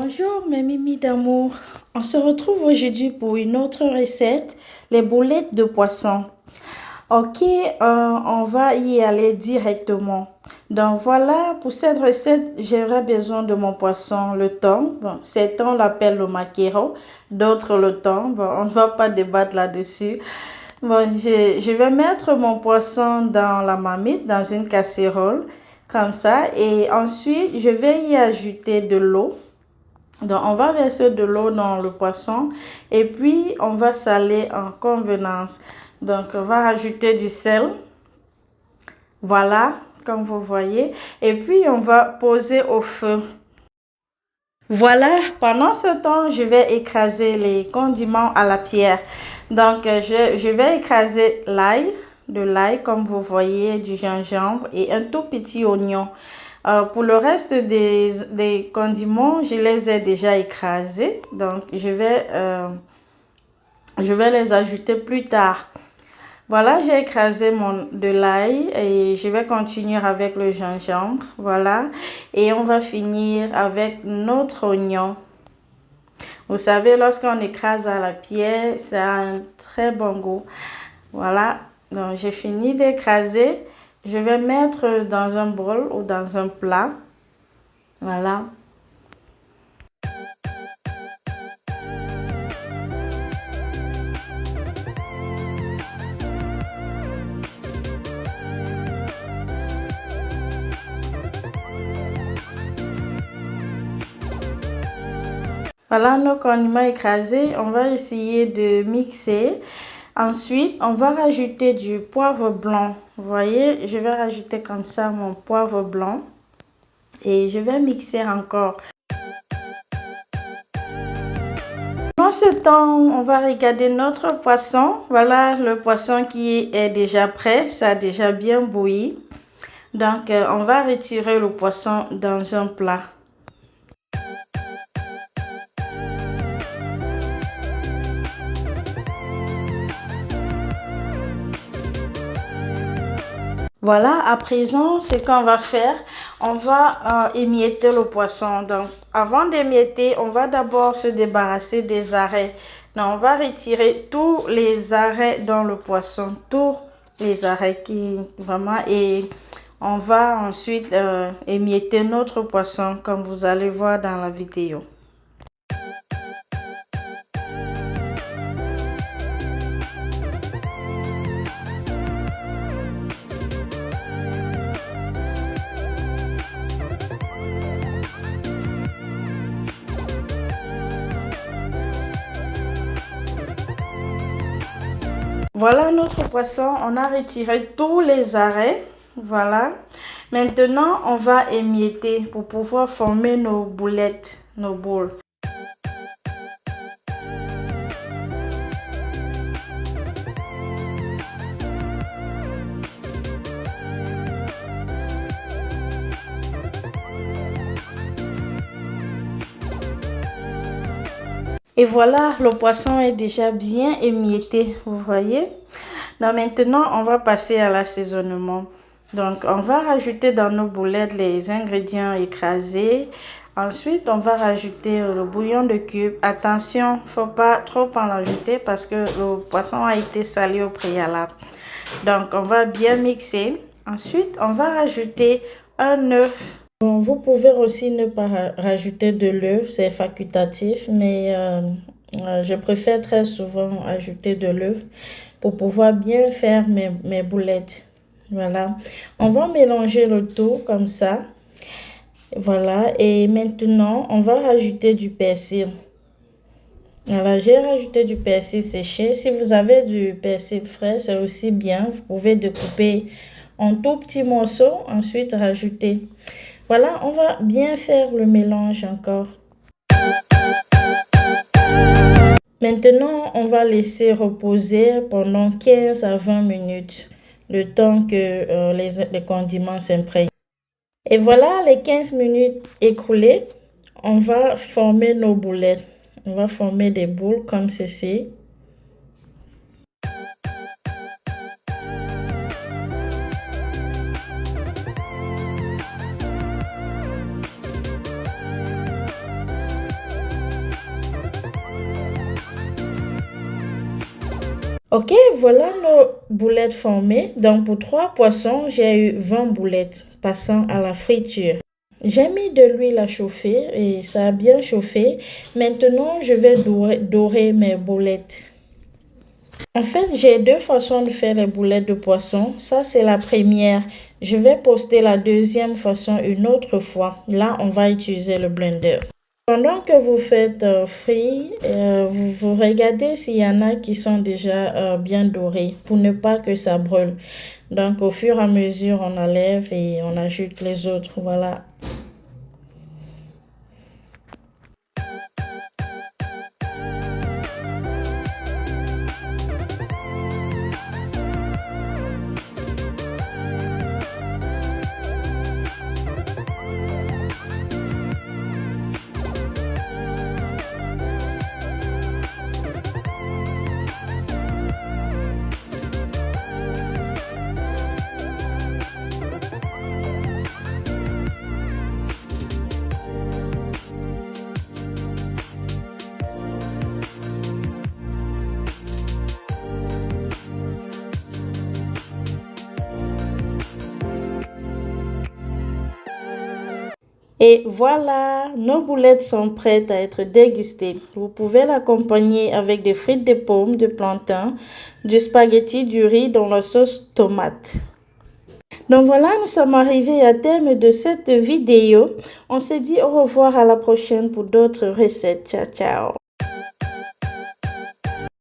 Bonjour mes mimi d'amour, on se retrouve aujourd'hui pour une autre recette, les boulettes de poisson. Ok, on va y aller directement. Donc voilà, pour cette recette, j'aurai besoin de mon poisson, le thon. Bon, certains l'appellent le maquereau, d'autres le thon. Bon, on ne va pas débattre là-dessus. Bon, je vais mettre mon poisson dans la marmite, dans une casserole, comme ça. Et ensuite, je vais y ajouter de l'eau. Donc, on va verser de l'eau dans le poisson et puis on va saler en convenance. Donc, on va rajouter du sel. Voilà, comme vous voyez. Et puis, on va poser au feu. Voilà, pendant ce temps, je vais écraser les condiments à la pierre. Donc, je vais écraser l'ail, comme vous voyez, du gingembre et un tout petit oignon. Pour le reste des condiments, je les ai déjà écrasés. Donc, je vais les ajouter plus tard. Voilà, j'ai écrasé de l'ail et je vais continuer avec le gingembre. Voilà, et on va finir avec notre oignon. Vous savez, lorsqu'on écrase à la pierre, ça a un très bon goût. Voilà, donc j'ai fini d'écraser. Je vais mettre dans un bol ou dans un plat. Voilà. Voilà nos condiments écrasés. On va essayer de mixer. Ensuite, on va rajouter du poivre blanc. Vous voyez, je vais rajouter comme ça mon poivre blanc. Et je vais mixer encore. Dans ce temps, on va regarder notre poisson. Voilà le poisson qui est déjà prêt. Ça a déjà bien bouilli. Donc, on va retirer le poisson dans un plat. Voilà, à présent, ce qu'on va faire, on va émietter le poisson. Donc, avant d'émietter, on va d'abord se débarrasser des arrêts. Donc, on va retirer tous les arrêts dans le poisson, tous les arrêts qui vraiment, et on va ensuite émietter notre poisson comme vous allez voir dans la vidéo. Voilà notre poisson, on a retiré tous les arrêts. Voilà. Maintenant, on va émietter pour pouvoir former nos boulettes, nos boules. Et voilà, le poisson est déjà bien émietté, vous voyez. Donc maintenant, on va passer à l'assaisonnement. Donc, on va rajouter dans nos boulettes les ingrédients écrasés. Ensuite, on va rajouter le bouillon de cube. Attention, il ne faut pas trop en ajouter parce que le poisson a été salé au préalable. Donc, on va bien mixer. Ensuite, on va rajouter un œuf. Bon, vous pouvez aussi ne pas rajouter de l'œuf, c'est facultatif, mais je préfère très souvent ajouter de l'œuf pour pouvoir bien faire mes boulettes. Voilà, on va mélanger le tout comme ça. Voilà, et maintenant, on va rajouter du persil. Voilà, j'ai rajouté du persil séché. Si vous avez du persil frais, c'est aussi bien. Vous pouvez découper en tout petits morceaux, ensuite rajouter. Voilà, on va bien faire le mélange encore. Maintenant, on va laisser reposer pendant 15 à 20 minutes, le temps que les condiments s'imprègnent. Et voilà, les 15 minutes écoulées, on va former nos boulettes. On va former des boules comme ceci. Ok, voilà nos boulettes formées. Donc pour 3 poissons, j'ai eu 20 boulettes passant à la friture. J'ai mis de l'huile à chauffer et ça a bien chauffé. Maintenant, je vais dorer mes boulettes. En fait, j'ai deux façons de faire les boulettes de poisson. Ça, c'est la première. Je vais poster la deuxième façon une autre fois. Là, on va utiliser le blender. Pendant que vous faites frire, vous regardez s'il y en a qui sont déjà bien dorés pour ne pas que ça brûle. Donc, au fur et à mesure, on enlève et on ajoute les autres. Voilà. Et voilà, nos boulettes sont prêtes à être dégustées. Vous pouvez l'accompagner avec des frites de pommes, de plantain, du spaghetti, du riz dans la sauce tomate. Donc voilà, nous sommes arrivés à terme de cette vidéo. On se dit au revoir à la prochaine pour d'autres recettes. Ciao, ciao.